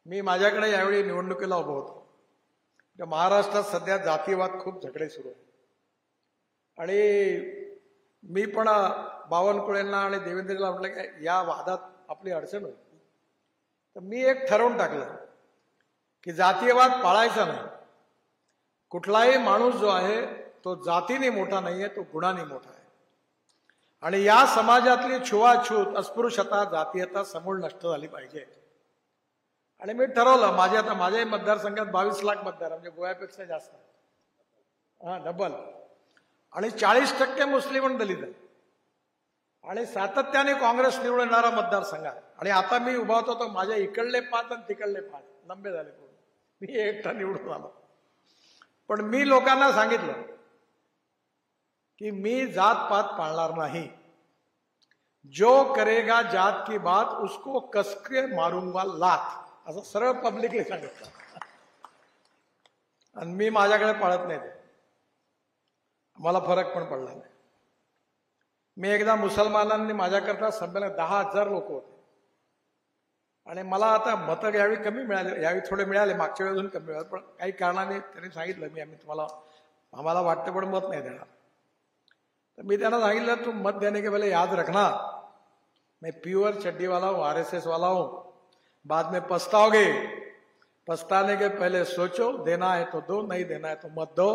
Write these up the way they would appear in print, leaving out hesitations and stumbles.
मी माझ्याकडे यावेळी निवडणुकीला उभं होतो। महाराष्ट्रात सध्या जातीवाद खूप झगडे सुरू आहे आणि मी पण बावनकुळेंना आणि देवेंद्रला म्हटलं की या वादात आपली अडचण होईल। तर मी एक ठरवून टाकलं की जातीयवाद पाळायचा नाही। कुठलाही माणूस जो आहे तो जातीने मोठा नाहीये, तो गुणाने मोठा आहे आणि या समाजातली छुवाछूत, अस्पृश्यता, जातीयता समूळ नष्ट झाली पाहिजे। आणि मी ठरवलं माझ्याही मतदारसंघात 22 लाख मतदार म्हणजे गोव्यापेक्षा जास्त, डबल, आणि 40% मुस्लिम आणि दलित आहे आणि सातत्याने काँग्रेस निवडून येणारा मतदारसंघ आहे। आणि आता मी उभा होतो तर माझ्या इकडले 5 आणि तिकडले 5 लंबे झाले पूर्ण, मी एकटा निवडून आलो। पण मी लोकांना सांगितलं की मी जात पात पाळणार नाही। जो करेगा जात की बात उसको कसके मारूंगा लात, असं सरळ पब्लिकली सांगितलं। आणि मी माझ्याकडे पाळत नाही, मला फरक पण पडला नाही। मी एकदा मुसलमानांनी माझ्याकरता संमेलन 10,000 लोक होते आणि मला आता मतं यावेळी कमी मिळाले, यावेळी थोडे मिळाले, मागच्या वेळी अजून कमी मिळाले, पण काही कारणाने त्यांनी सांगितलं आम्हाला वाटतं पण मत नहीं देना। तो मैं त्यांना सांगितलं तुम मत देने के पहले याद रखना मैं प्योर चड्डी वाला हूँ, RSS वाला हूँ, बाद में पछताओगे, पछताने के पहले सोचो, देना है तो दो, नहीं देना है तो मत दो,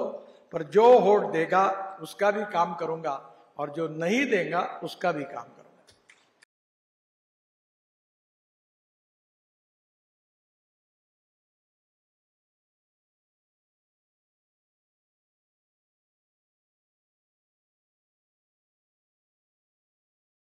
पर जो वोट देगा उसका भी काम करूंगा और जो नहीं देगा उसका भी काम करूंगा।